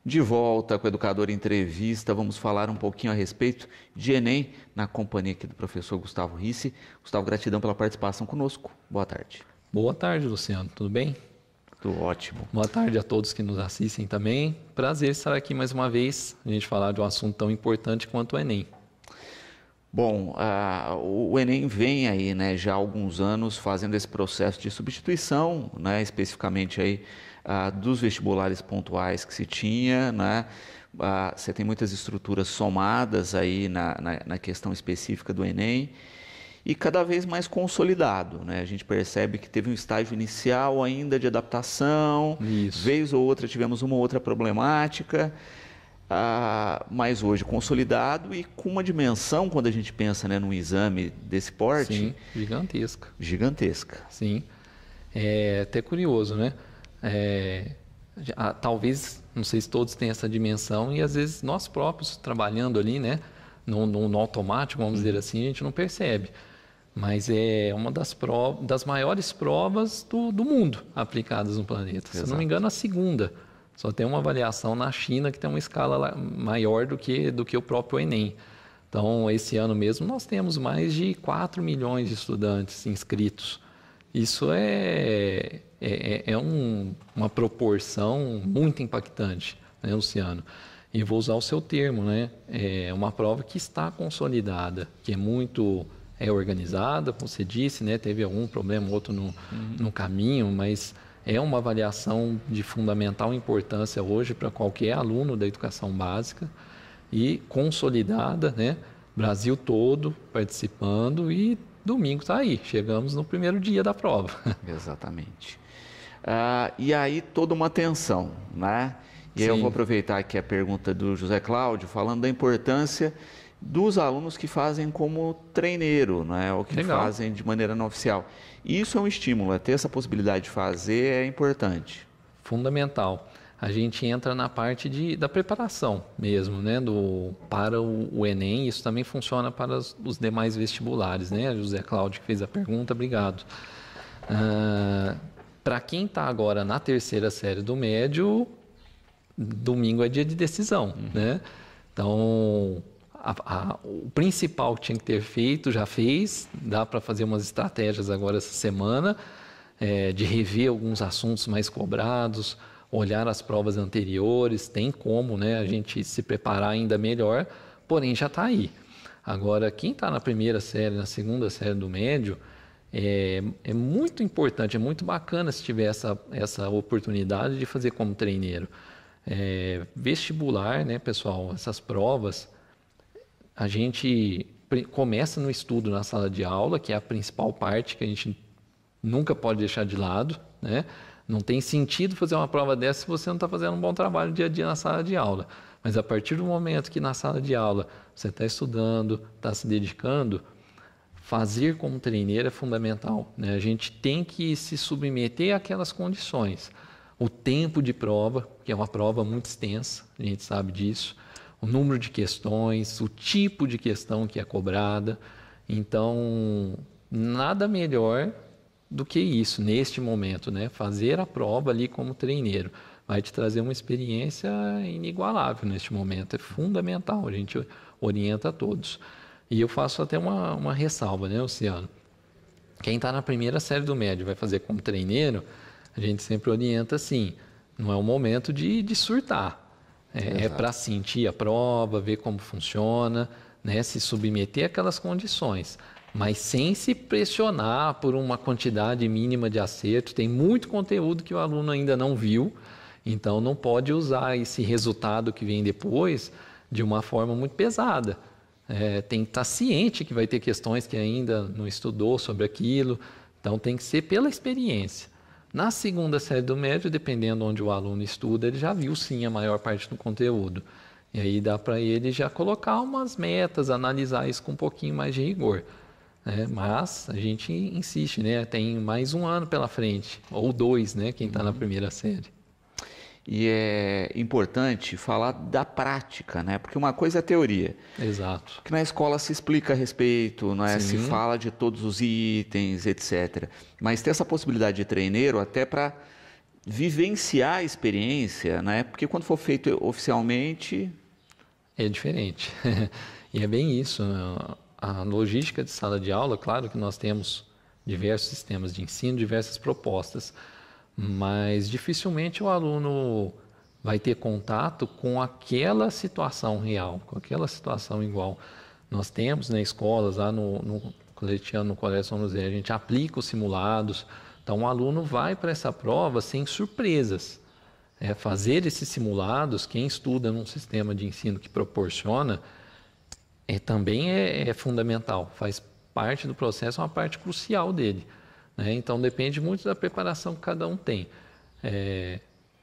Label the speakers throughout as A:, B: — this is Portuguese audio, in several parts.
A: De volta com o Educador Entrevista, vamos falar um pouquinho a respeito de Enem, na companhia aqui do professor Gustavo Risse. Gustavo, gratidão pela participação conosco. Boa tarde.
B: Boa tarde, Luciano. Tudo bem?
A: Tudo ótimo.
B: Boa tarde a todos que nos assistem também. Prazer estar aqui mais uma vez, a gente falar de um assunto tão importante quanto o Enem.
A: Bom, o Enem vem aí, né, já há alguns anos fazendo esse processo de substituição, né, especificamente aí dos vestibulares pontuais que se tinha, né? Você tem muitas estruturas somadas aí na questão específica do Enem e cada vez mais consolidado, né? A gente percebe que teve um estágio inicial ainda de adaptação, vez ou outra tivemos uma ou outra problemática, mas hoje consolidado e com uma dimensão, quando a gente pensa, né, num exame desse porte...
B: Sim, gigantesca.
A: Gigantesca.
B: Sim, é até curioso, né? Talvez, não sei se todos têm essa dimensão e às vezes nós próprios trabalhando ali, né, no automático, vamos dizer assim, a gente não percebe. Mas é uma das maiores provas do mundo aplicadas no planeta. Exato. Se não me engano, a segunda. Só tem uma avaliação na China que tem uma escala maior do que o próprio Enem. Então, esse ano mesmo, nós temos mais de 4 milhões de estudantes inscritos. Isso é uma proporção muito impactante, né, Luciano? E vou usar o seu termo, né? É uma prova que está consolidada, que é muito organizada, como você disse, né? Teve algum problema, outro no caminho, mas é uma avaliação de fundamental importância hoje para qualquer aluno da educação básica e consolidada, né? Brasil todo participando e domingo está aí, chegamos no primeiro dia da prova.
A: Exatamente. E aí toda uma atenção, né? E aí eu vou aproveitar aqui a pergunta do José Cláudio, falando da importância dos alunos que fazem como treineiro, né? Ou que fazem de maneira não oficial. Isso é um estímulo, ter essa possibilidade de fazer é importante.
B: Fundamental. A gente entra na parte da preparação mesmo, né, para o Enem. Isso também funciona para os demais vestibulares, né? José Cláudio que fez a pergunta, obrigado. Para quem está agora na terceira série do médio, domingo é dia de decisão, né? Então, o principal que tinha que ter feito, já fez. Dá para fazer umas estratégias agora essa semana, de rever alguns assuntos mais cobrados, olhar as provas anteriores, tem como, né, a gente se preparar ainda melhor, porém já está aí. Agora, quem está na primeira série, na segunda série do médio, é muito importante, é muito bacana se tiver essa oportunidade de fazer como treineiro. Vestibular, né, pessoal, essas provas, a gente começa no estudo na sala de aula, que é a principal parte que a gente nunca pode deixar de lado, né? Não tem sentido fazer uma prova dessa se você não está fazendo um bom trabalho dia a dia na sala de aula. Mas a partir do momento que na sala de aula você está estudando, está se dedicando, fazer como treineiro é fundamental, né? A gente tem que se submeter àquelas condições. O tempo de prova, que é uma prova muito extensa, a gente sabe disso. O número de questões, o tipo de questão que é cobrada. Então, nada melhor do que isso, neste momento, né? Fazer a prova ali como treineiro vai te trazer uma experiência inigualável neste momento. É fundamental, a gente orienta a todos. E eu faço até uma ressalva, né, Luciano? Quem está na primeira série do médio vai fazer como treineiro, a gente sempre orienta assim, não é o momento de surtar. É para sentir a prova, ver como funciona, né? Se submeter àquelas condições, mas sem se pressionar por uma quantidade mínima de acerto. Tem muito conteúdo que o aluno ainda não viu, então não pode usar esse resultado que vem depois de uma forma muito pesada. Tem que estar ciente que vai ter questões que ainda não estudou sobre aquilo, então tem que ser pela experiência. Na segunda série do médio, dependendo onde o aluno estuda, ele já viu sim a maior parte do conteúdo. E aí dá para ele já colocar umas metas, analisar isso com um pouquinho mais de rigor. Mas a gente insiste, né? Tem mais um ano pela frente, ou 2, né? Quem está na primeira série.
A: E é importante falar da prática, né? Porque uma coisa é teoria.
B: Exato.
A: Que na escola se explica a respeito, né? Se
B: Sim.
A: fala de todos os itens, etc. Mas ter essa possibilidade de treineiro até para vivenciar a experiência, né? Porque quando for feito oficialmente...
B: É diferente. E é bem isso, né? A logística de sala de aula, claro que nós temos diversos sistemas de ensino, diversas propostas, mas dificilmente o aluno vai ter contato com aquela situação real, com aquela situação igual. Nós temos, né, escolas lá no Claretiano, no Colégio São José, a gente aplica os simulados, então o aluno vai para essa prova sem surpresas. Fazer esses simulados, quem estuda num sistema de ensino que proporciona, também é fundamental, faz parte do processo, é uma parte crucial dele, né? Então depende muito da preparação que cada um tem.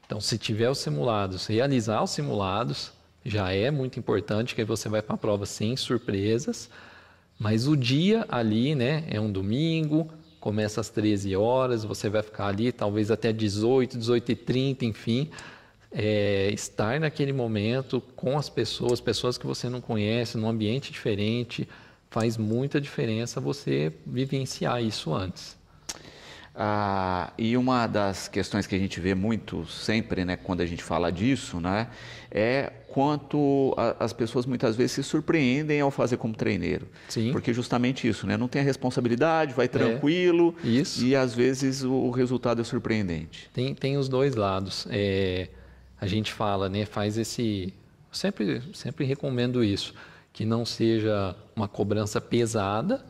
B: Então, se tiver os simulados, realizar os simulados já é muito importante, que aí você vai para a prova sem surpresas, mas o dia ali, né, é um domingo, começa às 13 horas, você vai ficar ali talvez até 18, 18h30, enfim, estar naquele momento com as pessoas que você não conhece, num ambiente diferente, faz muita diferença você vivenciar isso antes.
A: E uma das questões que a gente vê muito sempre, né, quando a gente fala disso, né, é quanto as pessoas muitas vezes se surpreendem ao fazer como treineiro.
B: Sim.
A: Porque justamente isso, né, não tem a responsabilidade, vai tranquilo,
B: isso.
A: E às vezes o resultado é surpreendente.
B: Tem os dois lados. A gente fala, né, faz esse... Sempre recomendo isso, que não seja uma cobrança pesada.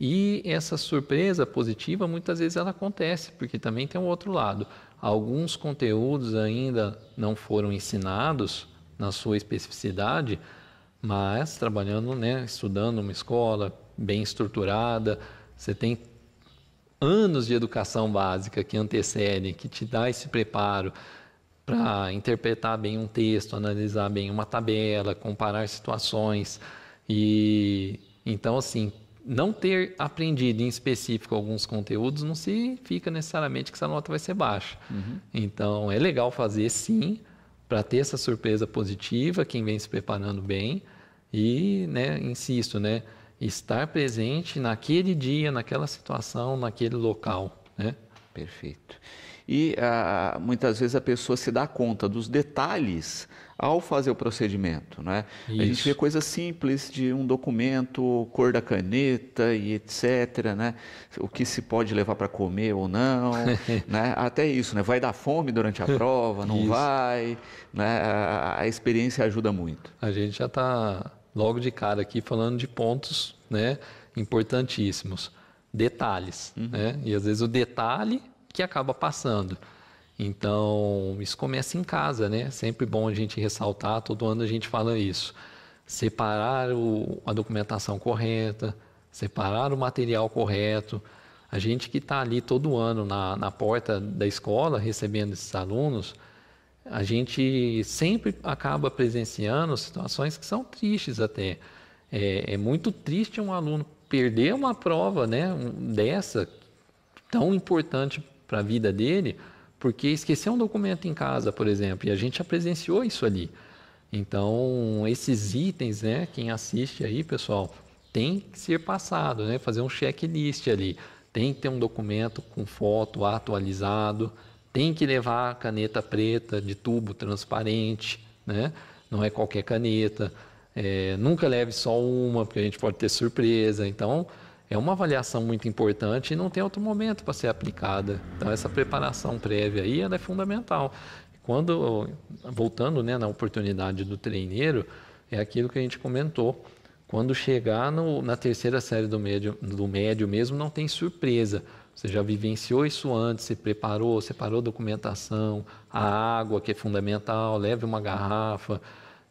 B: E essa surpresa positiva, muitas vezes ela acontece, porque também tem um outro lado. Alguns conteúdos ainda não foram ensinados na sua especificidade, mas trabalhando, né, estudando numa escola bem estruturada, você tem anos de educação básica que antecedem, que te dá esse preparo para interpretar bem um texto, analisar bem uma tabela, comparar situações. E então, assim, não ter aprendido em específico alguns conteúdos não significa necessariamente que essa nota vai ser baixa. Uhum. Então, é legal fazer sim, para ter essa surpresa positiva, quem vem se preparando bem e, né, insisto, né, estar presente naquele dia, naquela situação, naquele local, né?
A: Perfeito. E muitas vezes a pessoa se dá conta dos detalhes ao fazer o procedimento, né? A gente vê coisas simples de um documento, cor da caneta e etc, né? O que se pode levar para comer ou não, né? Até isso, né? Vai dar fome durante a prova, não vai, né? A experiência ajuda muito.
B: A gente já está logo de cara aqui falando de pontos, né, importantíssimos, detalhes, né? E às vezes o detalhe que acaba passando. Então, isso começa em casa, né? Sempre bom a gente ressaltar, todo ano a gente fala isso. Separar a documentação correta, separar o material correto. A gente que está ali todo ano na porta da escola recebendo esses alunos, a gente sempre acaba presenciando situações que são tristes até. É muito triste um aluno perder uma prova, né, dessa, tão importante para a vida dele, porque esqueceu um documento em casa, por exemplo, e a gente já presenciou isso ali. Então, esses itens, né, quem assiste aí, pessoal, tem que ser passado, né, fazer um checklist ali. Tem que ter um documento com foto atualizado, tem que levar caneta preta de tubo transparente, né? Não é qualquer caneta. Nunca leve só uma, porque a gente pode ter surpresa. Então, é uma avaliação muito importante e não tem outro momento para ser aplicada. Então, essa preparação prévia aí ela é fundamental. Voltando, né, na oportunidade do treineiro, é aquilo que a gente comentou. Quando chegar na terceira série do médio mesmo, não tem surpresa. Você já vivenciou isso antes, se preparou, separou a documentação, a água, que é fundamental, leve uma garrafa,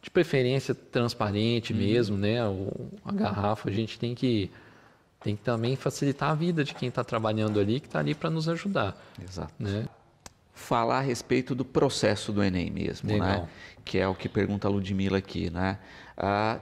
B: de preferência transparente mesmo, né? A garrafa, a gente tem que também facilitar a vida de quem está trabalhando ali, que está ali para nos ajudar.
A: Exato.
B: Né?
A: Falar a respeito do processo do Enem mesmo, né? Que é o que pergunta a Ludmila aqui, né?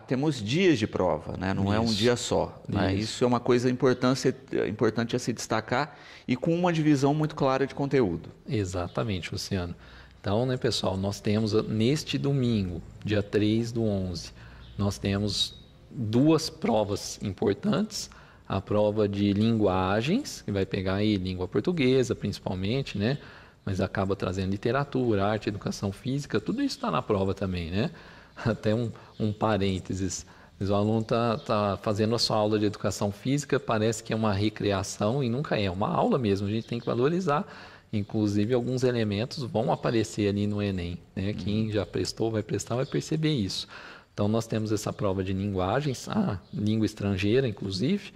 A: Temos dias de prova, né? Não é um dia só. Né? Isso é uma coisa importante a se destacar e com uma divisão muito clara de conteúdo.
B: Exatamente, Luciano. Então, né, pessoal, nós temos neste domingo, dia 3/11, nós temos 2 provas importantes. A prova de linguagens, que vai pegar aí língua portuguesa, principalmente, né? mas acaba trazendo literatura, arte, educação física, tudo isso está na prova também, né? Até um parênteses, o aluno tá fazendo a sua aula de educação física, parece que é uma recreação e nunca é, uma aula mesmo, a gente tem que valorizar. Inclusive, alguns elementos vão aparecer ali no Enem, né? Quem já prestou, vai prestar, vai perceber isso. Então, nós temos essa prova de linguagens, língua estrangeira, inclusive,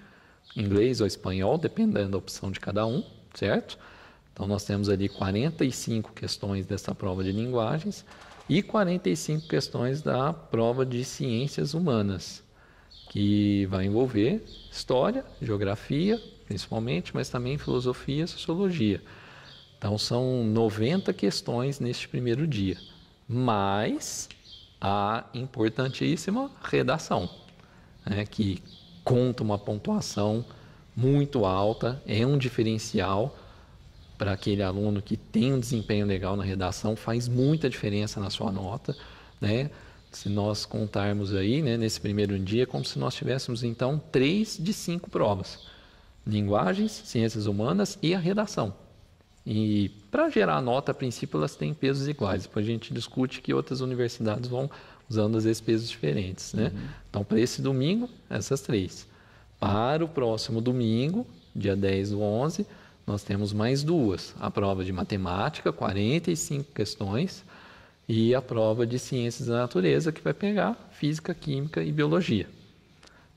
B: inglês ou espanhol, dependendo da opção de cada um, certo? Então, nós temos ali 45 questões dessa prova de linguagens e 45 questões da prova de ciências humanas, que vai envolver história, geografia, principalmente, mas também filosofia e sociologia. Então, são 90 questões neste primeiro dia, mais a importantíssima redação, né, que conta uma pontuação muito alta, é um diferencial para aquele aluno que tem um desempenho legal na redação, faz muita diferença na sua nota, né? Se nós contarmos aí, né, nesse primeiro dia, é como se nós tivéssemos, então, 3 de 5 provas. Linguagens, ciências humanas e a redação. E para gerar nota, a princípio, elas têm pesos iguais. Depois a gente discute que outras universidades vão usando, às vezes, pesos diferentes, né? Então, para esse domingo, essas 3. Para o próximo domingo, dia 10/11, nós temos mais 2. A prova de matemática, 45 questões, e a prova de ciências da natureza, que vai pegar física, química e biologia.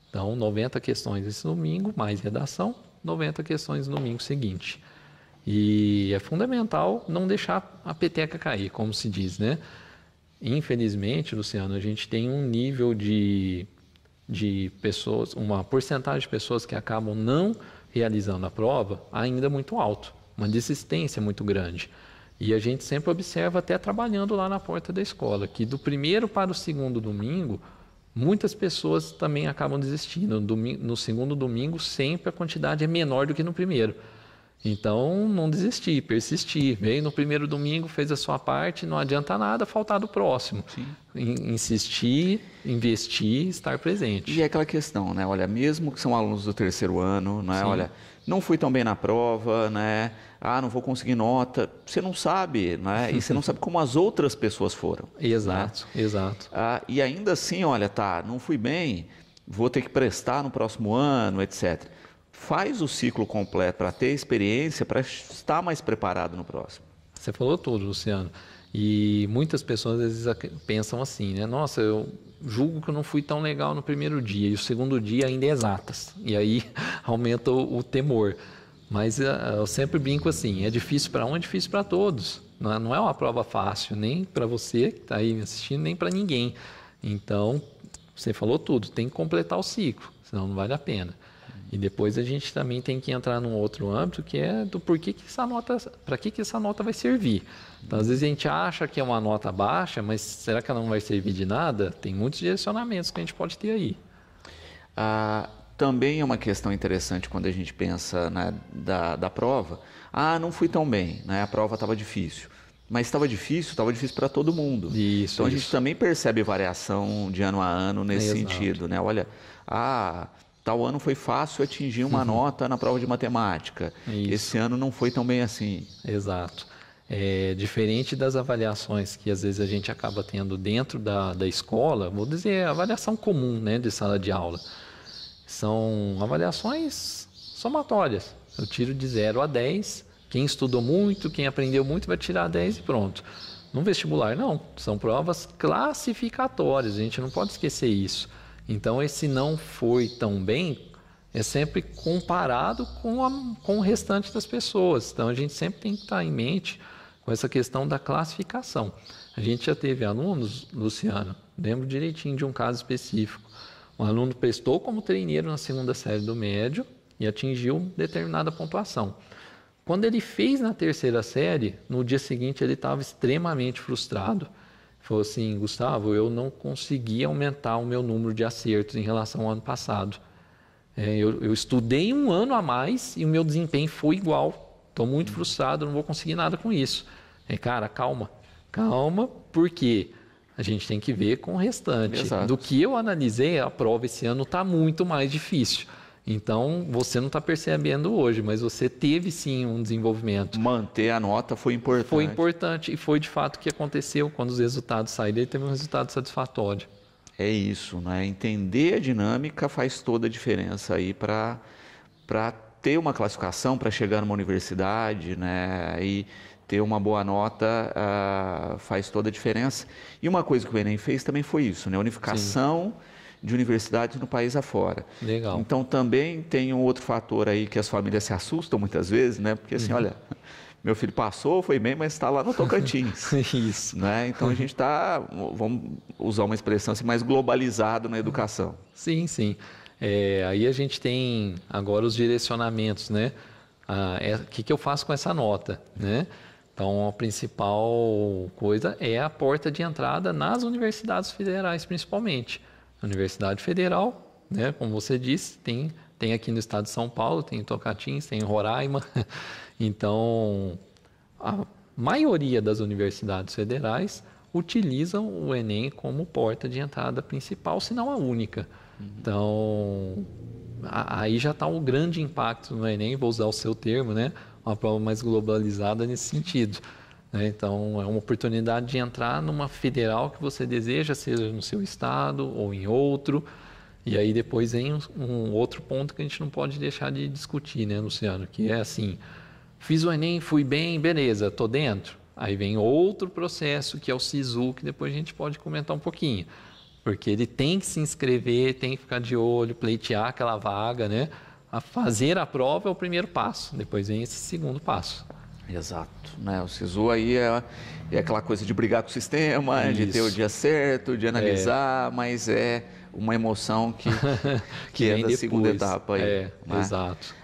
B: Então, 90 questões esse domingo, mais redação, 90 questões no domingo seguinte. E é fundamental não deixar a peteca cair, como se diz, né? Infelizmente, Luciano, a gente tem um nível de pessoas, uma porcentagem de pessoas que acabam não realizando a prova ainda muito alto, uma desistência muito grande. E a gente sempre observa, até trabalhando lá na porta da escola, que do primeiro para o segundo domingo, muitas pessoas também acabam desistindo. No segundo domingo, sempre a quantidade é menor do que no primeiro. Então, não desistir, persistir. Veio no primeiro domingo, fez a sua parte, não adianta nada faltar do próximo. Insistir, investir, estar presente.
A: E é aquela questão, né? Olha, mesmo que são alunos do terceiro ano, né? Olha, não fui tão bem na prova, né? Não vou conseguir nota. Você não sabe, né? E você não sabe como as outras pessoas foram.
B: Exato, né? Exato.
A: E ainda assim, olha, não fui bem, vou ter que prestar no próximo ano, etc. Faz o ciclo completo para ter experiência, para estar mais preparado no próximo.
B: Você falou tudo, Luciano. E muitas pessoas às vezes pensam assim, né? Nossa, eu julgo que eu não fui tão legal no primeiro dia e o segundo dia ainda é exatas. E aí aumenta o temor. Mas eu sempre brinco assim, é difícil para um, é difícil para todos. Não é uma prova fácil, nem para você que está aí me assistindo, nem para ninguém. Então, você falou tudo, tem que completar o ciclo, senão não vale a pena. E depois a gente também tem que entrar num outro âmbito, que é do porquê que essa nota, para que essa nota vai servir. Então, às vezes a gente acha que é uma nota baixa, mas será que ela não vai servir de nada? Tem muitos direcionamentos que a gente pode ter aí.
A: Também é uma questão interessante quando a gente pensa, né, da prova. Não fui tão bem, né? A prova estava difícil. Mas estava difícil para todo mundo. Então a gente também percebe variação de ano a ano nesse sentido, né? Olha, tal ano foi fácil atingir uma nota na prova de matemática. Esse ano não foi tão bem assim.
B: Exato. Diferente das avaliações que às vezes a gente acaba tendo dentro da escola, vou dizer, avaliação comum, né, de sala de aula. São avaliações somatórias. Eu tiro de 0 a 10. Quem estudou muito, quem aprendeu muito vai tirar 10 e pronto. No vestibular, não. São provas classificatórias. A gente não pode esquecer isso. Então, esse não foi tão bem é sempre comparado com o restante das pessoas. Então, a gente sempre tem que estar em mente com essa questão da classificação. A gente já teve alunos, Luciano, lembro direitinho de um caso específico. Um aluno prestou como treineiro na segunda série do médio e atingiu determinada pontuação. Quando ele fez na terceira série, no dia seguinte ele estava extremamente frustrado. Falou assim, Gustavo, eu não consegui aumentar o meu número de acertos em relação ao ano passado. Eu estudei um ano a mais e o meu desempenho foi igual. Estou muito frustrado, não vou conseguir nada com isso. Cara, calma. Calma, porque a gente tem que ver com o restante.
A: Exato.
B: Do que eu analisei, a prova esse ano está muito mais difícil. Então, você não está percebendo hoje, mas você teve sim um desenvolvimento.
A: Manter a nota foi importante.
B: Foi importante e foi de fato o que aconteceu quando os resultados saíram. Ele teve um resultado satisfatório.
A: É isso, né? Entender a dinâmica faz toda a diferença aí para ter uma classificação, para chegar numa universidade, né? E ter uma boa nota faz toda a diferença. E uma coisa que o Enem fez também foi isso, né? Unificação de universidades no país afora.
B: Legal.
A: Então também tem um outro fator aí que as famílias se assustam muitas vezes, né? Porque assim, olha, meu filho passou, foi bem, mas está lá no Tocantins.
B: Isso.
A: Né? Então a gente está, vamos usar uma expressão assim, mais globalizado na educação.
B: Sim, sim. Aí a gente tem agora os direcionamentos, né? O que eu faço com essa nota, né? Então, a principal coisa é a porta de entrada nas universidades federais, principalmente. A Universidade Federal, né? Como você disse, tem aqui no estado de São Paulo, tem em Tocantins, tem em Roraima. Então, a maioria das universidades federais utilizam o Enem como porta de entrada principal, se não a única. Então, aí já está um grande impacto no Enem, vou usar o seu termo, né? Uma prova mais globalizada nesse sentido. Né? Então, é uma oportunidade de entrar numa federal que você deseja, seja no seu estado ou em outro. E aí depois vem um outro ponto que a gente não pode deixar de discutir, né, Luciano? Que é assim, fiz o Enem, fui bem, beleza, estou dentro. Aí vem outro processo, que é o SISU, que depois a gente pode comentar um pouquinho. Porque ele tem que se inscrever, tem que ficar de olho, pleitear aquela vaga, né? A fazer a prova é o primeiro passo, depois vem esse segundo passo.
A: Exato. Né? O SISU aí é aquela coisa de brigar com o sistema, de ter o dia certo, de analisar, mas é uma emoção que é da segunda etapa. Aí, né?
B: Exato.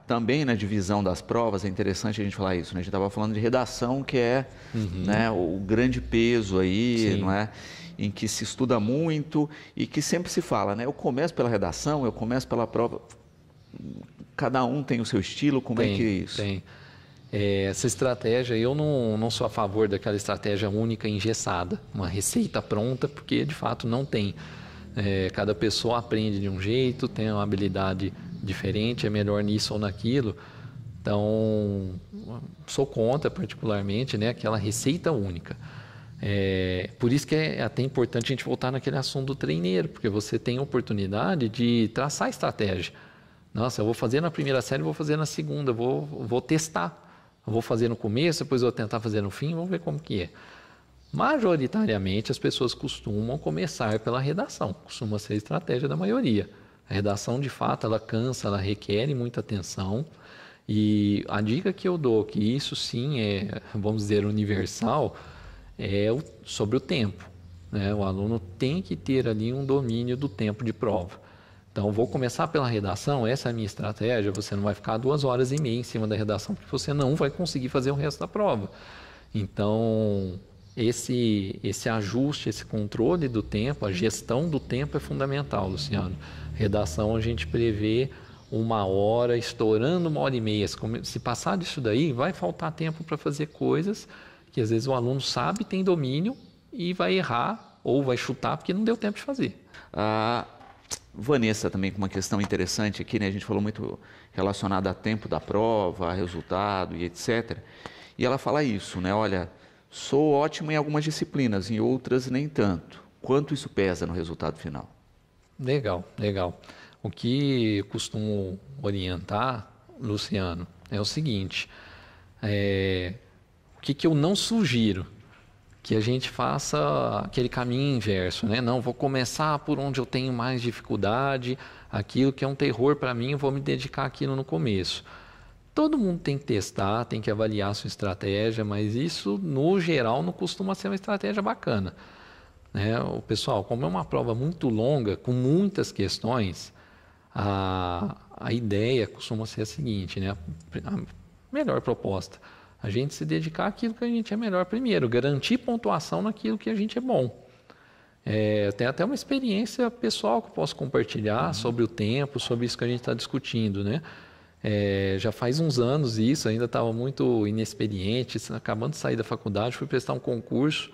A: Também na divisão das provas é interessante a gente falar isso. Né? A gente estava falando de redação, que é né, o grande peso aí, não é? Em que se estuda muito e que sempre se fala, né? Eu começo pela redação, eu começo pela prova. Cada um tem o seu estilo, como é que é isso?
B: Tem. Essa estratégia, eu não sou a favor daquela estratégia única engessada, uma receita pronta, porque de fato não tem. Cada pessoa aprende de um jeito, tem uma habilidade diferente, é melhor nisso ou naquilo. Então, sou contra particularmente, né, aquela receita única. Por isso que é até importante a gente voltar naquele assunto do treineiro, porque você tem a oportunidade de traçar estratégia. Nossa, eu vou fazer na primeira série, vou fazer na segunda, vou testar. Eu vou fazer no começo, depois eu vou tentar fazer no fim, vamos ver como que é. Majoritariamente, as pessoas costumam começar pela redação, costuma ser a estratégia da maioria. A redação, de fato, ela cansa, ela requer muita atenção. E a dica que eu dou, que isso sim é, vamos dizer, universal, é sobre o tempo. Né? O aluno tem que ter ali um domínio do tempo de prova. Então, vou começar pela redação, essa é a minha estratégia, você não vai ficar 2h30 em cima da redação, porque você não vai conseguir fazer o resto da prova. Então, esse ajuste, esse controle do tempo, a gestão do tempo é fundamental, Luciano. Redação, a gente prevê 1h, estourando 1h30. Se passar disso daí, vai faltar tempo para fazer coisas que às vezes o aluno sabe, tem domínio e vai errar ou vai chutar porque não deu tempo de fazer.
A: Vanessa também com uma questão interessante aqui, né? A gente falou muito relacionada a tempo da prova, a resultado e etc. E ela fala isso, né? Olha, sou ótimo em algumas disciplinas, em outras nem tanto. Quanto isso pesa no resultado final?
B: Legal, legal. O que eu costumo orientar, Luciano, é o seguinte, o que eu não sugiro? Que a gente faça aquele caminho inverso, né? Não, vou começar por onde eu tenho mais dificuldade, aquilo que é um terror para mim, eu vou me dedicar àquilo no começo. Todo mundo tem que testar, tem que avaliar a sua estratégia, mas isso, no geral, não costuma ser uma estratégia bacana. Né? O pessoal, como é uma prova muito longa, com muitas questões, a ideia costuma ser a seguinte, né? A melhor proposta. A gente se dedicar àquilo que a gente é melhor primeiro, garantir pontuação naquilo que a gente é bom. Tem até uma experiência pessoal que eu posso compartilhar sobre o tempo, sobre isso que a gente está discutindo, né? Já faz uns anos isso, ainda estava muito inexperiente, acabando de sair da faculdade, fui prestar um concurso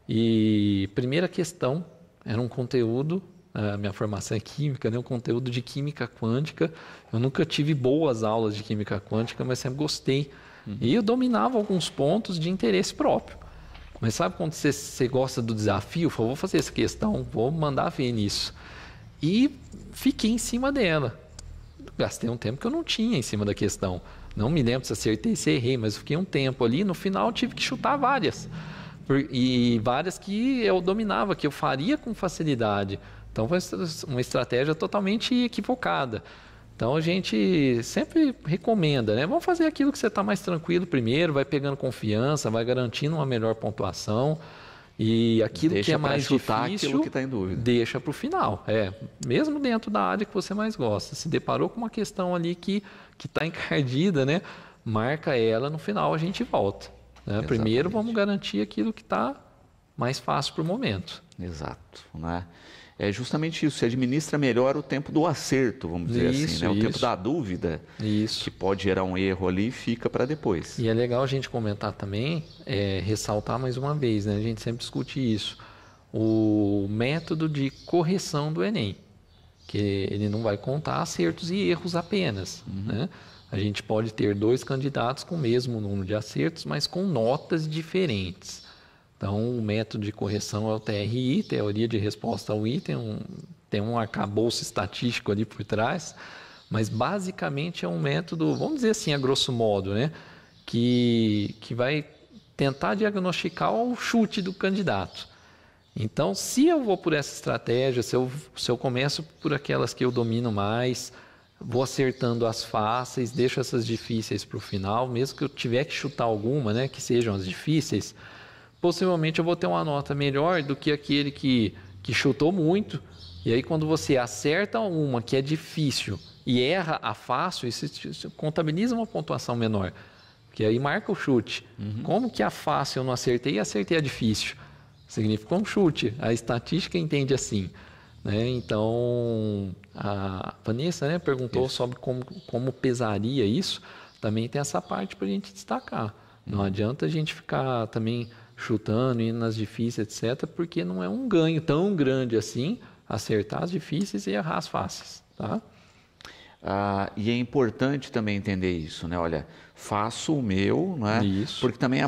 B: e primeira questão era um conteúdo a minha formação é química, né? O conteúdo de química quântica. Eu nunca tive boas aulas de química quântica, mas sempre gostei. E eu dominava alguns pontos de interesse próprio. Mas sabe quando você gosta do desafio? Falei, vou fazer essa questão, vou mandar ver nisso. E fiquei em cima dela. Gastei um tempo que eu não tinha em cima da questão. Não me lembro se acertei, se errei, mas fiquei um tempo ali. No final, tive que chutar várias. E várias que eu dominava, que eu faria com facilidade. Então, foi uma estratégia totalmente equivocada. Então, a gente sempre recomenda, né? Vamos fazer aquilo que você está mais tranquilo primeiro, vai pegando confiança, vai garantindo uma melhor pontuação. E aquilo que é mais difícil,
A: aquilo que está em dúvida.
B: Deixa para o final. Mesmo dentro da área que você mais gosta. Se deparou com uma questão ali que está encardida, né? Marca ela, no final a gente volta. Né? Primeiro vamos garantir aquilo que está mais fácil para o momento.
A: Exato. Né? É justamente isso, você administra melhor o tempo do acerto, vamos dizer assim, né? O tempo da dúvida, que pode gerar um erro ali, fica para depois.
B: E é legal a gente comentar também, ressaltar mais uma vez, né? A gente sempre discute isso, o método de correção do Enem, que ele não vai contar acertos e erros apenas, né? A gente pode ter 2 candidatos com o mesmo número de acertos, mas com notas diferentes. Então, o método de correção é o TRI, Teoria de Resposta ao Item, tem um arcabouço estatístico ali por trás, mas basicamente é um método, vamos dizer assim, a grosso modo, né? que vai tentar diagnosticar o chute do candidato. Então, se eu vou por essa estratégia, se eu começo por aquelas que eu domino mais, vou acertando as fáceis, deixo essas difíceis para o final, mesmo que eu tiver que chutar alguma, né, que sejam as difíceis, possivelmente eu vou ter uma nota melhor do que aquele que chutou muito. E aí, quando você acerta uma que é difícil e erra a fácil, isso contabiliza uma pontuação menor. Porque aí marca o chute. Como que a fácil eu não acertei e acertei a difícil? Significa um chute. A estatística entende assim. Né? Então, a Vanessa, né, perguntou sobre como pesaria isso. Também tem essa parte para a gente destacar. Não adianta a gente ficar também chutando, indo nas difíceis, etc., porque não é um ganho tão grande assim acertar as difíceis e errar as fáceis. Tá?
A: E é importante também entender isso, né? Olha, faço o meu, né?
B: Isso.
A: Porque também,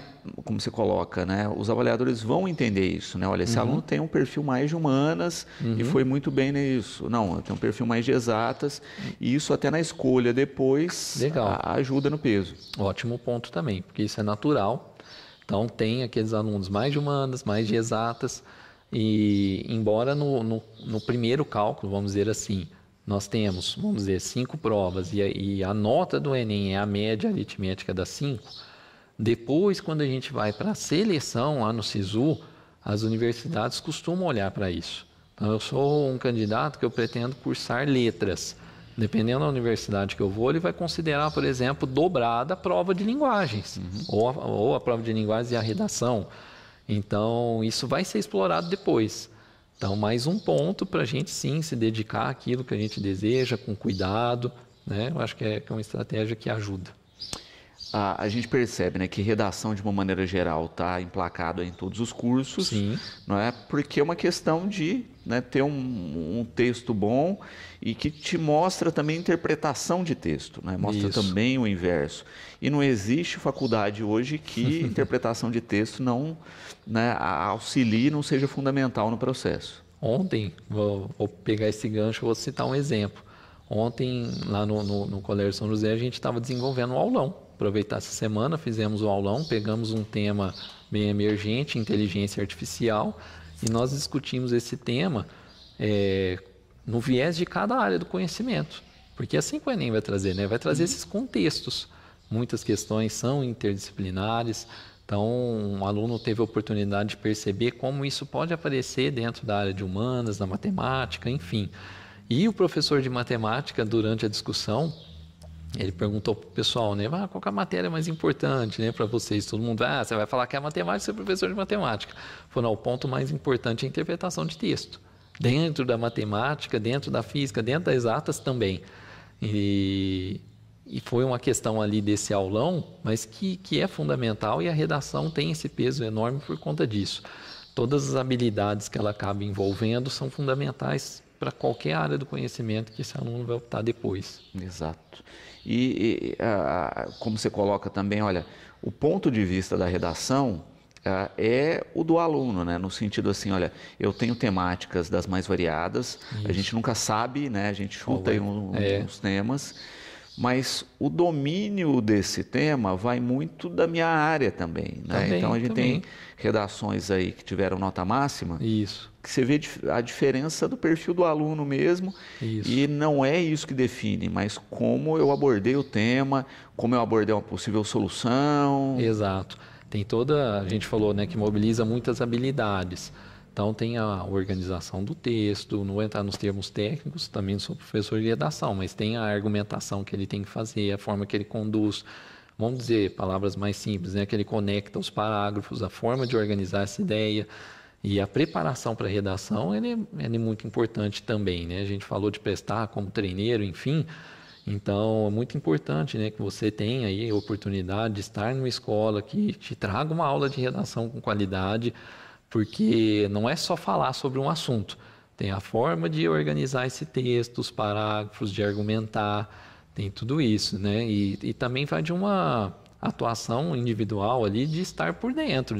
A: como você coloca, né? Os avaliadores vão entender isso, né? Olha, esse aluno tem um perfil mais de humanas e foi muito bem nisso. Não, tem um perfil mais de exatas e isso até na escolha depois ajuda no peso.
B: Ótimo ponto também, porque isso é natural. Então, tem aqueles alunos mais de humanas, mais de exatas e, embora no primeiro cálculo, vamos dizer assim, nós temos, vamos dizer, 5 provas e a nota do Enem é a média aritmética das 5. Depois, quando a gente vai para a seleção lá no SISU, as universidades costumam olhar para isso. Então, eu sou um candidato que eu pretendo cursar letras. Dependendo da universidade que eu vou, ele vai considerar, por exemplo, dobrada a prova de linguagens, ou a prova de linguagens e a redação. Então, isso vai ser explorado depois. Então, mais um ponto para a gente, sim, se dedicar àquilo que a gente deseja, com cuidado, né? Eu acho que é uma estratégia que ajuda.
A: A gente percebe, né, que redação, de uma maneira geral, está emplacado em todos os cursos.
B: Sim.
A: Não é? Porque é uma questão de, né, ter um texto bom e que te mostra também interpretação de texto, né? Mostra também o inverso. E não existe faculdade hoje que interpretação de texto não, né, auxilie, não seja fundamental no processo.
B: Ontem, vou pegar esse gancho, vou citar um exemplo. Ontem, lá no Colégio São José, a gente estava desenvolvendo um aulão. Aproveitar essa semana, fizemos o aulão, pegamos um tema bem emergente, inteligência artificial, e nós discutimos esse tema no viés de cada área do conhecimento. Porque assim que o Enem vai trazer, né? Vai trazer esses contextos. Muitas questões são interdisciplinares, então um aluno teve a oportunidade de perceber como isso pode aparecer dentro da área de humanas, da matemática, enfim. E o professor de matemática, durante a discussão, ele perguntou para o pessoal, né, qual que é a matéria mais importante, né, para vocês? Todo mundo, você vai falar que é matemática, você é professor de matemática. Falou, não, o ponto mais importante é a interpretação de texto. Dentro da matemática, dentro da física, dentro das exatas também. E foi uma questão ali desse aulão, mas que é fundamental, e a redação tem esse peso enorme por conta disso. Todas as habilidades que ela acaba envolvendo são fundamentais para qualquer área do conhecimento que esse aluno vai optar depois.
A: Exato. Como você coloca também, olha, o ponto de vista da redação é o do aluno, né? No sentido assim, olha, eu tenho temáticas das mais variadas, a gente nunca sabe, né? A gente chuta aí uns temas, mas o domínio desse tema vai muito da minha área também, né? Então a gente tem redações aí que tiveram nota máxima, que você vê a diferença do perfil do aluno mesmo, e não é isso que define, mas como eu abordei o tema, como eu abordei uma possível solução.
B: Exato. Tem a gente falou, né, que mobiliza muitas habilidades. Então tem a organização do texto, não vou entrar nos termos técnicos, também sou professor de redação, mas tem a argumentação que ele tem que fazer, a forma que ele conduz, vamos dizer, palavras mais simples, né, que ele conecta os parágrafos, a forma de organizar essa ideia. E a preparação para a redação é muito importante também, né? A gente falou de prestar como treineiro, enfim. Então, é muito importante, né, que você tenha aí a oportunidade de estar numa escola que te traga uma aula de redação com qualidade, porque não é só falar sobre um assunto. Tem a forma de organizar esse texto, os parágrafos, de argumentar, tem tudo isso, né? E também vai de uma atuação individual ali de estar por dentro,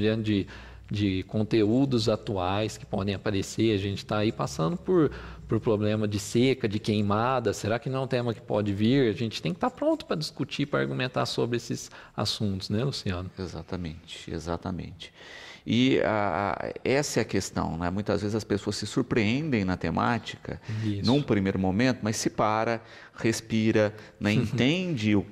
B: de conteúdos atuais que podem aparecer. A gente está aí passando por problema de seca, de queimada. Será que não é um tema que pode vir? A gente tem que estar pronto para discutir, para argumentar sobre esses assuntos, né, Luciano?
A: Exatamente, exatamente. E essa é a questão, né? Muitas vezes as pessoas se surpreendem na temática, num primeiro momento, mas se para, respira, né? Entende o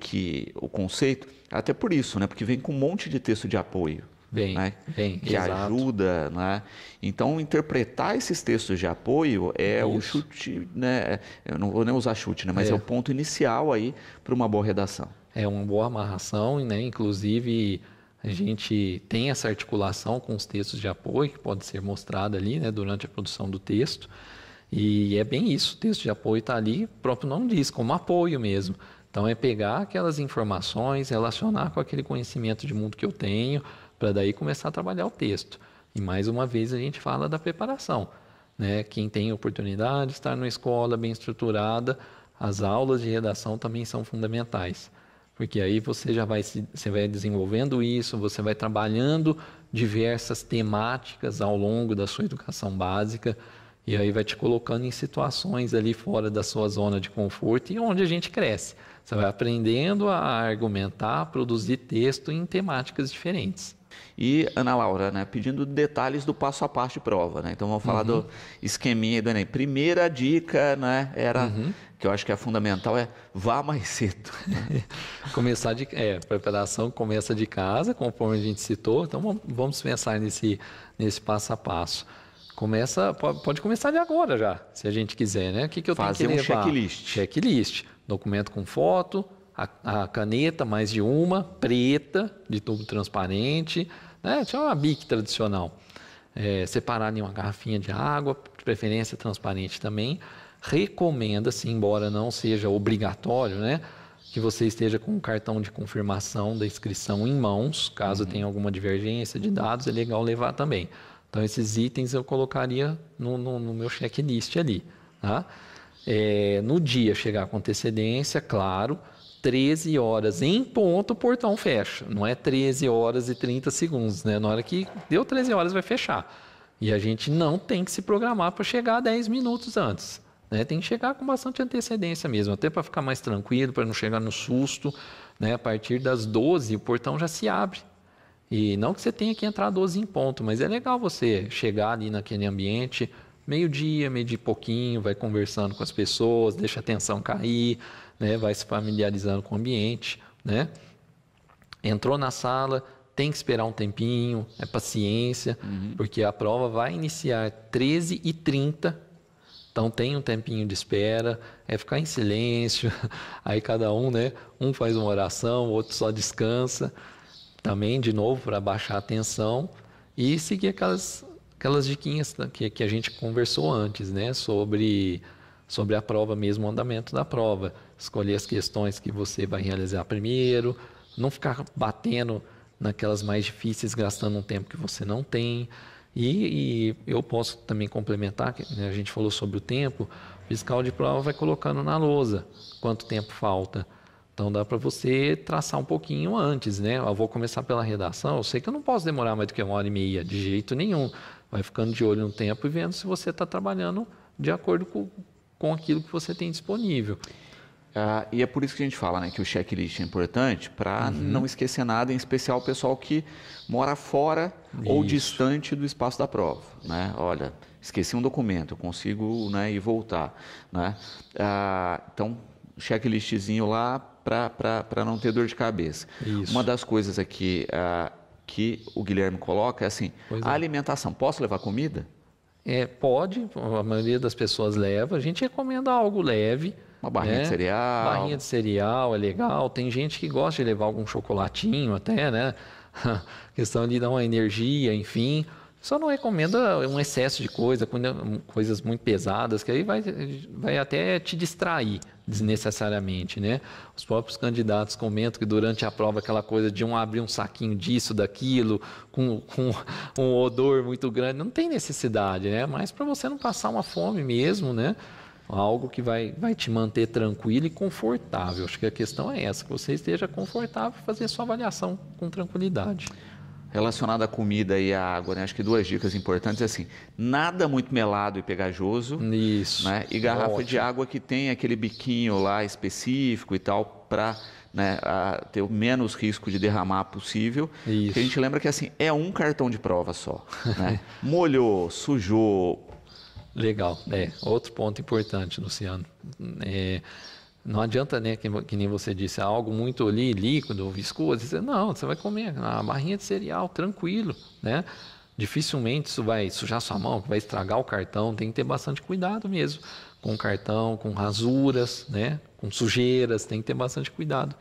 A: conceito, até por isso, né? Porque vem com um monte de texto de apoio. Né? Que
B: exato.
A: Ajuda, né? Então interpretar esses textos de apoio é o chute, né? Eu não vou nem usar chute, né? Mas é o ponto inicial aí para uma boa redação.
B: É uma boa amarração, né? Inclusive a gente tem essa articulação com os textos de apoio que pode ser mostrada ali, né? Durante a produção do texto, e é bem isso, o texto de apoio está ali, o próprio nome diz, como apoio mesmo. Então é pegar aquelas informações, relacionar com aquele conhecimento de mundo que eu tenho, para daí começar a trabalhar o texto. E mais uma vez a gente fala da preparação, né? Quem tem oportunidade de estar numa escola bem estruturada, as aulas de redação também são fundamentais, porque aí você vai desenvolvendo isso, você vai trabalhando diversas temáticas ao longo da sua educação básica, e aí vai te colocando em situações ali fora da sua zona de conforto e onde a gente cresce. Você vai aprendendo a argumentar, a produzir texto em temáticas diferentes.
A: E, Ana Laura, né, pedindo detalhes do passo a passo de prova, né? Então vamos falar do esqueminha do Enem. Primeira dica, né, que eu acho que é fundamental, é vá mais cedo.
B: Preparação começa de casa, conforme a gente citou. Então vamos pensar nesse passo a passo. Pode começar de agora já, se a gente quiser, né? O que eu tenho que levar?
A: Fazer um checklist.
B: Checklist. Documento com foto, a caneta, mais de uma, preta, de tubo transparente, né? Tinha uma Bic tradicional. Separar em uma garrafinha de água, de preferência transparente também. Recomenda-se, embora não seja obrigatório, né? Que você esteja com um cartão de confirmação da inscrição em mãos. Caso tenha alguma divergência de dados, é legal levar também. Então, esses itens eu colocaria no meu checklist ali. Tá? No dia, chegar com antecedência, claro, 13 horas em ponto, o portão fecha. Não é 13 horas e 30 segundos, né? Na hora que deu 13 horas, vai fechar. E a gente não tem que se programar para chegar 10 minutos antes. Né? Tem que chegar com bastante antecedência mesmo, até para ficar mais tranquilo, para não chegar no susto. Né? A partir das 12, o portão já se abre. E não que você tenha que entrar 12 em ponto, mas é legal você chegar ali naquele ambiente, meio-dia e pouquinho, vai conversando com as pessoas, deixa a tensão cair, né? Vai se familiarizando com o ambiente, né? Entrou na sala, tem que esperar um tempinho, é paciência, porque a prova vai iniciar 13h30, então tem um tempinho de espera, é ficar em silêncio, aí cada um, né? Um faz uma oração, o outro só descansa. Também, de novo, para baixar a tensão e seguir aquelas diquinhas que a gente conversou antes, né? Sobre a prova mesmo, o andamento da prova. Escolher as questões que você vai realizar primeiro, não ficar batendo naquelas mais difíceis, gastando um tempo que você não tem. E eu posso também complementar, né, a gente falou sobre o tempo, o fiscal de prova vai colocando na lousa quanto tempo falta. Então dá para você traçar um pouquinho antes, né? Eu vou começar pela redação, eu sei que eu não posso demorar mais do que 1h30, de jeito nenhum. Vai ficando de olho no tempo e vendo se você está trabalhando de acordo com aquilo que você tem disponível.
A: E é por isso que a gente fala, né, que o checklist é importante para não esquecer nada, em especial o pessoal que mora fora ou distante do espaço da prova, né? Olha, esqueci um documento, eu consigo, né, ir voltar, né? Então, checklistzinho lá para não ter dor de cabeça.
B: Isso.
A: Uma das coisas aqui que o Guilherme coloca é assim, a alimentação, posso levar comida?
B: Pode, a maioria das pessoas leva, a gente recomenda algo leve.
A: Uma barrinha de cereal.
B: Barrinha de cereal é legal. Tem gente que gosta de levar algum chocolatinho até, né? Questão de dar uma energia, enfim. Só não recomenda um excesso de coisas muito pesadas, que aí vai até te distrair desnecessariamente, né? Os próprios candidatos comentam que durante a prova aquela coisa de abrir um saquinho disso, daquilo, com um odor muito grande, não tem necessidade, né? Mas para você não passar uma fome mesmo, né? Algo que vai te manter tranquilo e confortável. Acho que a questão é essa, que você esteja confortável e fazer a sua avaliação com tranquilidade.
A: Relacionado à comida e à água, né? Acho que 2 dicas importantes é assim, nada muito melado e pegajoso.
B: Isso.
A: Né? E garrafa de água que tem aquele biquinho lá específico e tal, para, né, ter o menos risco de derramar possível.
B: Isso.
A: Porque a gente lembra que assim, é um cartão de prova só. Né? Molhou, sujou.
B: Legal. Outro ponto importante, Luciano. Não adianta, né, que nem você disse, algo muito ali, líquido, viscoso. Não, você vai comer uma barrinha de cereal, tranquilo, né? Dificilmente isso vai sujar sua mão, vai estragar o cartão. Tem que ter bastante cuidado mesmo com o cartão, com rasuras, né? Com sujeiras, tem que ter bastante cuidado.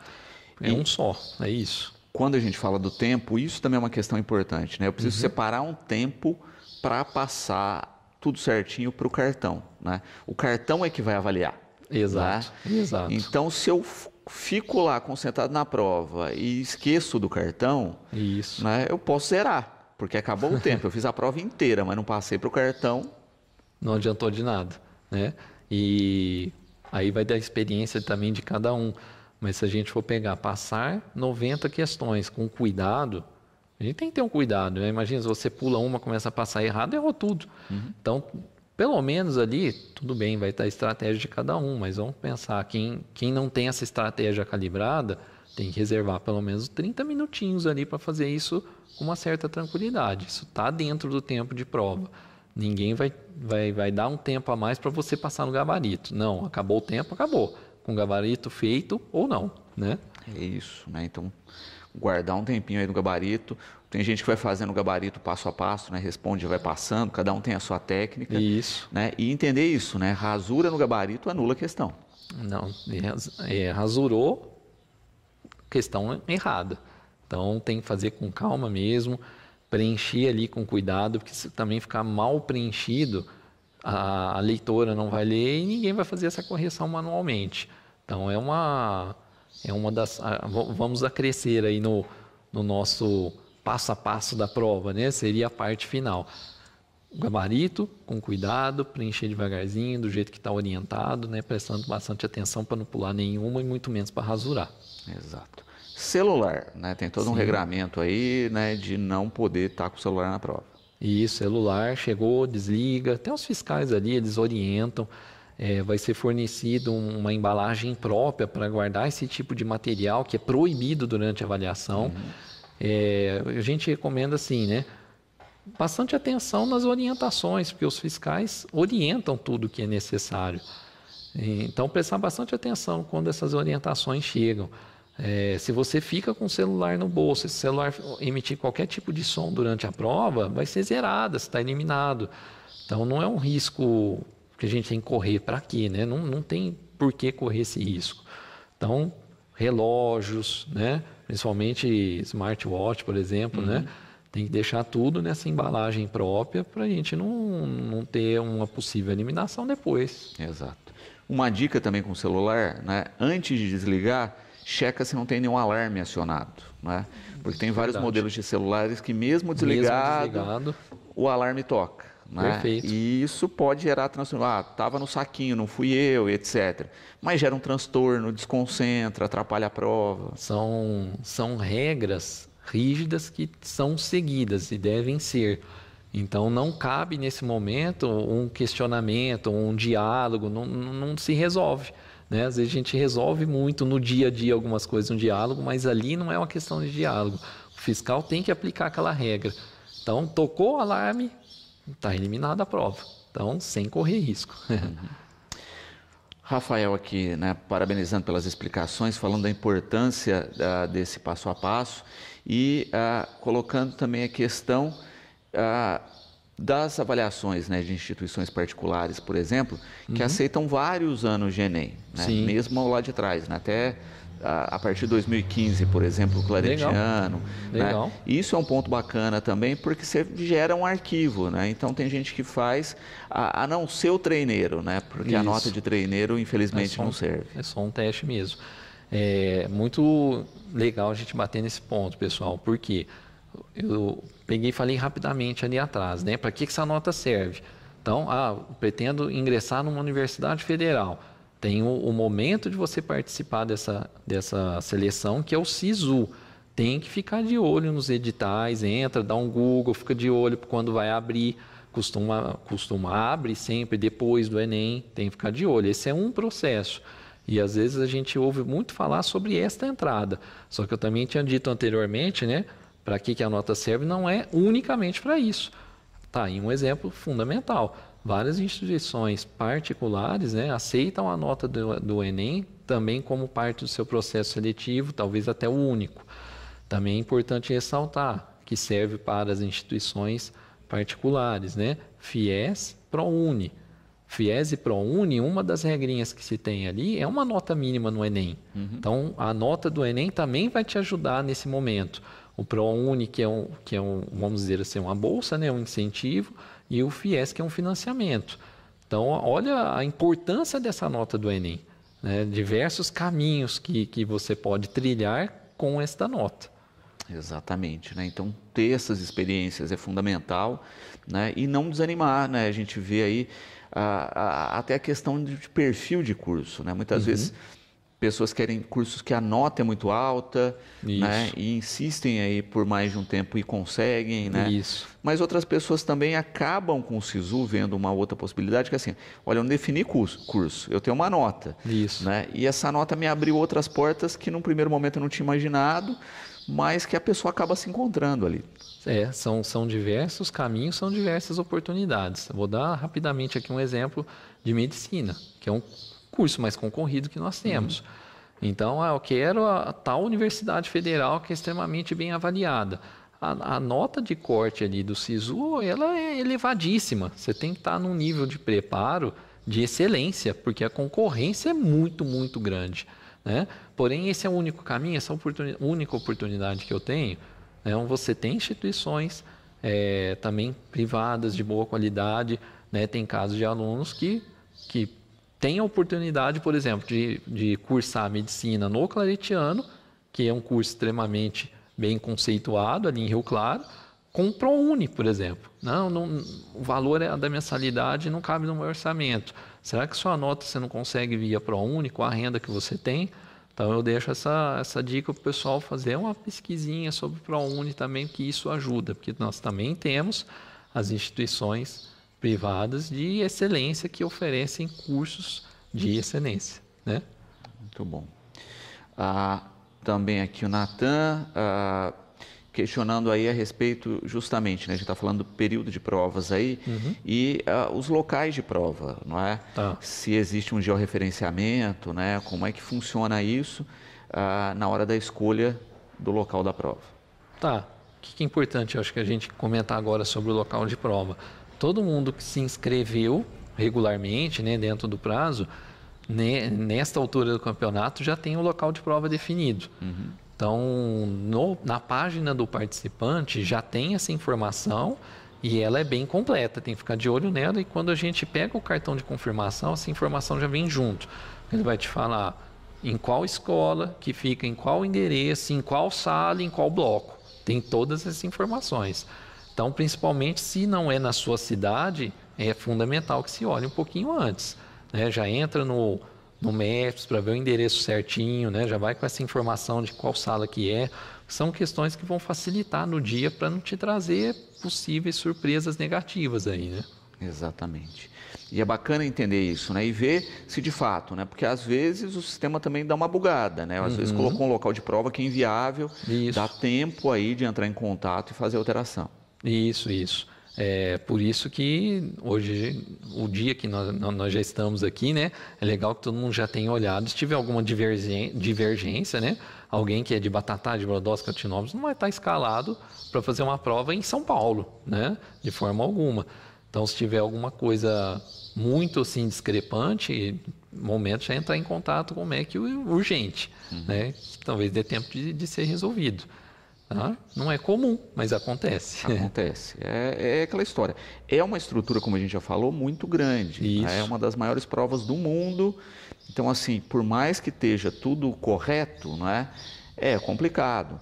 B: Um só, é isso.
A: Quando a gente fala do tempo, isso também é uma questão importante, né? Eu preciso separar um tempo para passar tudo certinho para o cartão, né? O cartão é que vai avaliar.
B: Exato,
A: né?
B: exato.
A: Então, se eu fico lá concentrado na prova e esqueço do cartão,
B: isso.
A: Né, eu posso zerar, porque acabou o tempo. Eu fiz a prova inteira, mas não passei para o cartão.
B: Não adiantou de nada, né? E aí vai da experiência também de cada um. Mas se a gente for passar 90 questões com cuidado, a gente tem que ter um cuidado, né? Imagina, se você pula uma, começa a passar errado, errou tudo. Então, pelo menos ali, tudo bem, vai estar a estratégia de cada um, mas vamos pensar, quem não tem essa estratégia calibrada, tem que reservar pelo menos 30 minutinhos ali para fazer isso com uma certa tranquilidade. Isso está dentro do tempo de prova. Ninguém vai dar um tempo a mais para você passar no gabarito. Não, acabou o tempo, acabou. Com o gabarito feito ou não, né?
A: É isso, né? Então, guardar um tempinho aí no gabarito. Tem gente que vai fazendo o gabarito passo a passo, né? Responde, vai passando, cada um tem a sua técnica.
B: Isso.
A: Né? E entender isso, né? Rasura no gabarito anula a questão.
B: Não, rasurou, questão errada. Então tem que fazer com calma mesmo, preencher ali com cuidado, porque se também ficar mal preenchido, a leitora não vai ler e ninguém vai fazer essa correção manualmente. Então é uma das... Vamos acrescer aí no nosso passo a passo da prova, né? Seria a parte final. O gabarito, com cuidado, preencher devagarzinho, do jeito que está orientado, né? Prestando bastante atenção para não pular nenhuma e muito menos para rasurar.
A: Exato. Celular, né? Tem todo um regramento aí, né? De não poder estar com o celular na prova.
B: Isso, celular, chegou, desliga. Até os fiscais ali, eles orientam. Vai ser fornecido uma embalagem própria para guardar esse tipo de material que é proibido durante a avaliação. A gente recomenda assim, né? Bastante atenção nas orientações, porque os fiscais orientam tudo o que é necessário. Então, prestar bastante atenção quando essas orientações chegam. Se você fica com o celular no bolso, se o celular emitir qualquer tipo de som durante a prova, vai ser zerada, você está eliminado. Então, não é um risco que a gente tem que correr para quê, né? Não tem por que correr esse risco. Então, relógios, né? Principalmente smartwatch, por exemplo, né? Tem que deixar tudo nessa embalagem própria para a gente não ter uma possível eliminação depois.
A: Exato. Uma dica também com o celular, né? Antes de desligar, checa se não tem nenhum alarme acionado, né? Porque tem vários
B: Verdade.
A: modelos de celulares que mesmo desligado, o alarme toca. Né?
B: Perfeito.
A: E isso pode gerar transtorno. Estava no saquinho, não fui eu, etc. Mas gera um transtorno, desconcentra, atrapalha a prova.
B: São regras rígidas que são seguidas e devem ser. Então, não cabe nesse momento um questionamento, um diálogo, não se resolve. Né? Às vezes a gente resolve muito no dia a dia algumas coisas no diálogo, mas ali não é uma questão de diálogo. O fiscal tem que aplicar aquela regra. Então, tocou o alarme, está eliminada a prova. Então, sem correr risco.
A: Rafael aqui, né, parabenizando pelas explicações, falando da importância desse passo a passo e colocando também a questão das avaliações, né, de instituições particulares, por exemplo, que aceitam vários anos de Enem, né, mesmo lá de trás, né, até a partir de 2015, por exemplo, o Claretiano.
B: Legal.
A: Né? Isso é um ponto bacana também, porque você gera um arquivo, né? Então tem gente que faz a não ser o treineiro, né? Porque a nota de treineiro, infelizmente, não serve.
B: É só um teste mesmo. É muito legal a gente bater nesse ponto, pessoal, porque eu peguei e falei rapidamente ali atrás, né? Para que essa nota serve? Então, pretendo ingressar numa universidade federal. Tem o momento de você participar dessa seleção, que é o SISU. Tem que ficar de olho nos editais, entra, dá um Google, fica de olho quando vai abrir. Costuma abrir sempre depois do Enem, tem que ficar de olho. Esse é um processo. E às vezes a gente ouve muito falar sobre esta entrada. Só que eu também tinha dito anteriormente, né? Para que a nota serve não é unicamente para isso. Tá aí um exemplo fundamental. Várias instituições particulares, né, aceitam a nota do Enem também como parte do seu processo seletivo, talvez até o único. Também é importante ressaltar que serve para as instituições particulares, né? FIES, ProUni. FIES e ProUni, uma das regrinhas que se tem ali é uma nota mínima no Enem. Então, a nota do Enem também vai te ajudar nesse momento. O ProUni, que é vamos dizer assim, uma bolsa, né, um incentivo, e o FIES, que é um financiamento. Então, olha a importância dessa nota do Enem. Né? Diversos caminhos que você pode trilhar com esta nota.
A: Exatamente, né? Então ter essas experiências é fundamental, né? E não desanimar, né? A gente vê aí até a questão de perfil de curso, né? Muitas vezes pessoas querem cursos que a nota é muito alta, né? E insistem aí por mais de um tempo e conseguem, né?
B: Isso.
A: Mas outras pessoas também acabam com o SISU vendo uma outra possibilidade, que é assim, olha, eu não defini curso, eu tenho uma nota.
B: Isso.
A: Né? E essa nota me abriu outras portas que num primeiro momento eu não tinha imaginado, mas que a pessoa acaba se encontrando ali.
B: São diversos caminhos, são diversas oportunidades. Vou dar rapidamente aqui um exemplo de medicina, que é um curso mais concorrido que nós temos. Então, eu quero a tal universidade federal que é extremamente bem avaliada. A nota de corte ali do SISU, ela é elevadíssima. Você tem que estar num nível de preparo de excelência, porque a concorrência é muito, muito grande. Né? Porém, esse é o único caminho, essa única oportunidade que eu tenho. Né? Você tem instituições também privadas de boa qualidade, né? Tem casos de alunos que têm a oportunidade, por exemplo, de cursar medicina no Claretiano, que é um curso extremamente bem conceituado ali em Rio Claro, com o ProUni, por exemplo. O valor da mensalidade não cabe no meu orçamento. Será que sua nota você não consegue via ProUni com a renda que você tem? Então eu deixo essa dica para o pessoal fazer uma pesquisinha sobre o ProUni também, que isso ajuda, porque nós também temos as instituições privadas de excelência que oferecem cursos de excelência. Né?
A: Muito bom. Também aqui o Natan questionando aí a respeito justamente, né? A gente está falando do período de provas aí e os locais de prova, não é?
B: Tá.
A: Se existe um georreferenciamento, né? Como é que funciona isso na hora da escolha do local da prova?
B: Tá. O que é importante, eu acho que a gente comentar agora sobre o local de prova. Todo mundo que se inscreveu regularmente, né, dentro do prazo, nesta altura do campeonato já tem o local de prova definido. Então, na página do participante já tem essa informação e ela é bem completa, tem que ficar de olho nela, e quando a gente pega o cartão de confirmação, essa informação já vem junto. Ele vai te falar em qual escola, que fica em qual endereço, em qual sala, em qual bloco. Tem todas essas informações. Então, principalmente se não é na sua cidade, é fundamental que se olhe um pouquinho antes, né? Já entra no Maps para ver o endereço certinho, né? Já vai com essa informação de qual sala que é. São questões que vão facilitar no dia para não te trazer possíveis surpresas negativas aí, né?
A: Exatamente. E é bacana entender isso, né? E ver se de fato, né? Porque às vezes o sistema também dá uma bugada, né? Às vezes colocou um local de prova que é inviável, dá tempo aí de entrar em contato e fazer alteração.
B: Isso. É por isso que hoje, o dia que nós já estamos aqui, né? É legal que todo mundo já tenha olhado. Se tiver alguma divergência, né? Alguém que é de Batatá, de Brodowski, Catinópolis, não vai estar escalado para fazer uma prova em São Paulo, né? De forma alguma. Então, se tiver alguma coisa muito assim discrepante, momento já entrar em contato com o MEC urgente, né? Talvez dê tempo de ser resolvido. Tá? Não é comum, mas acontece.
A: Acontece. É aquela história. É uma estrutura, como a gente já falou, muito grande.
B: Isso.
A: É uma das maiores provas do mundo. Então, assim, por mais que esteja tudo correto, não é? É complicado.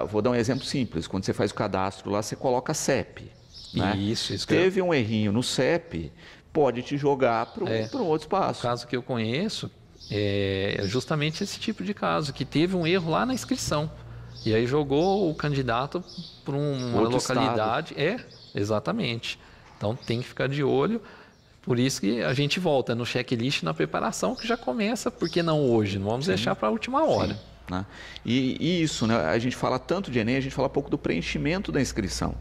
A: Vou dar um exemplo simples. Quando você faz o cadastro lá, você coloca CEP. Né?
B: Isso.
A: Teve um errinho no CEP, pode te jogar para um outro espaço.
B: O caso que eu conheço é justamente esse tipo de caso, que teve um erro lá na inscrição. E aí jogou o candidato para uma
A: outro
B: localidade.
A: estado.
B: Exatamente. Então tem que ficar de olho. Por isso que a gente volta no checklist, na preparação, que já começa, por que não hoje? Não vamos deixar para a última hora.
A: Sim. Né? E isso, né? A gente fala tanto de Enem, a gente fala pouco do preenchimento da inscrição.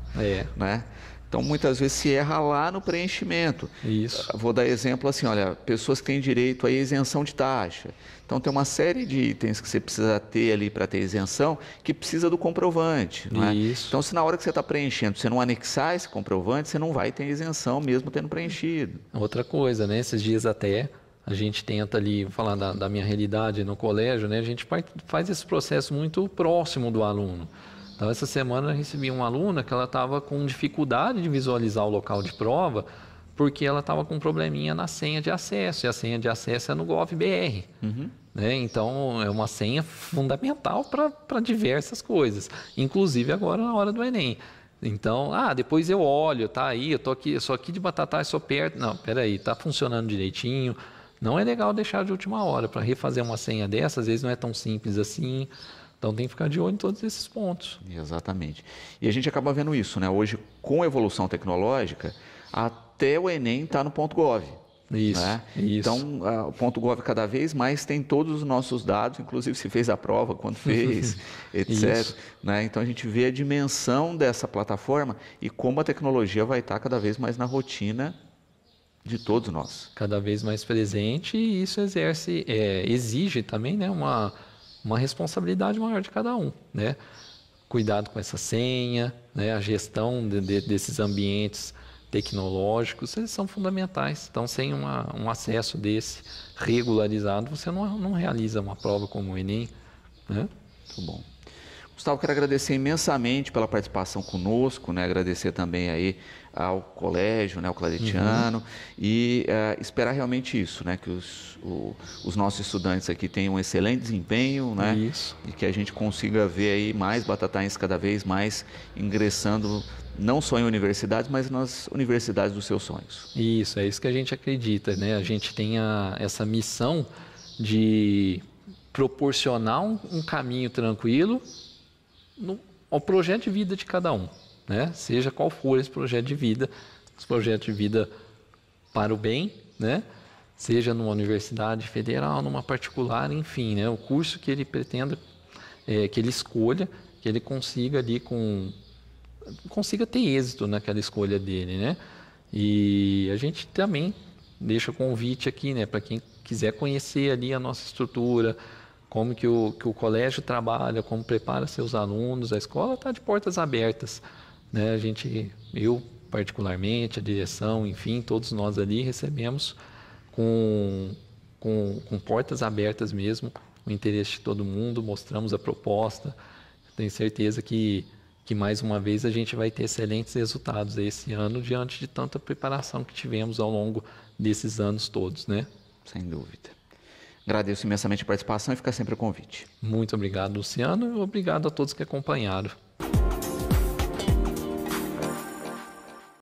A: Né? Então, muitas vezes se erra lá no preenchimento.
B: Isso.
A: Vou dar exemplo assim, olha, pessoas que têm direito à isenção de taxa. Então, tem uma série de itens que você precisa ter ali para ter isenção, que precisa do comprovante. Não é?
B: Isso.
A: Então, se na hora que você está preenchendo, você não anexar esse comprovante, você não vai ter isenção mesmo tendo preenchido.
B: Outra coisa, né? Esses dias até a gente tenta ali, vou falar da minha realidade no colégio, né? A gente faz esse processo muito próximo do aluno. Então, essa semana eu recebi uma aluna que ela estava com dificuldade de visualizar o local de prova porque ela estava com um probleminha na senha de acesso, e a senha de acesso é no Gov.br. Né? Então, é uma senha fundamental para diversas coisas, inclusive agora na hora do Enem. Então, depois eu olho, tá aí, eu sou aqui de Batatais, sou perto. Não, peraí, tá funcionando direitinho. Não é legal deixar de última hora. Para refazer uma senha dessa, às vezes não é tão simples assim. Então tem que ficar de olho em todos esses pontos.
A: Exatamente. E a gente acaba vendo isso, né? Hoje, com a evolução tecnológica, até o Enem está no ponto .gov.
B: Isso,
A: né?
B: isso.
A: Então, o ponto .gov cada vez mais tem todos os nossos dados, inclusive se fez a prova, quando fez, etc. Né? Então, a gente vê a dimensão dessa plataforma e como a tecnologia vai estar cada vez mais na rotina de todos nós.
B: Cada vez mais presente, e isso exige também, né, uma responsabilidade maior de cada um, né? Cuidado com essa senha, né? A gestão desses ambientes tecnológicos, eles são fundamentais. Então, sem um acesso desse regularizado, você não realiza uma prova como o Enem, né?
A: Muito bom. Gustavo, quero agradecer imensamente pela participação conosco, né? Agradecer também aí ao colégio, né? Ao Claretiano, e esperar realmente isso, né? Que os nossos estudantes aqui tenham um excelente desempenho, né?
B: Isso.
A: E que a gente consiga ver aí mais batataenses cada vez mais ingressando não só em universidades, mas nas universidades dos seus sonhos.
B: Isso, é isso que a gente acredita, né? A gente tem essa missão de proporcionar um caminho tranquilo ao projeto de vida de cada um, né? Seja qual for esse projeto de vida, esse projeto de vida para o bem, né? Seja numa universidade federal, numa particular, enfim, né? O curso que ele pretenda, que ele escolha, que ele consiga ali consiga ter êxito naquela escolha dele, né? E a gente também deixa o convite aqui, né? Para quem quiser conhecer ali a nossa estrutura, como que o colégio trabalha, como prepara seus alunos, a escola está de portas abertas, né? Eu particularmente, a direção, enfim, todos nós ali recebemos com portas abertas mesmo o interesse de todo mundo, mostramos a proposta. Tenho certeza que mais uma vez a gente vai ter excelentes resultados esse ano diante de tanta preparação que tivemos ao longo desses anos todos, né?
A: Sem dúvida. Agradeço imensamente a participação e fica sempre o convite.
B: Muito obrigado, Luciano, e obrigado a todos que acompanharam.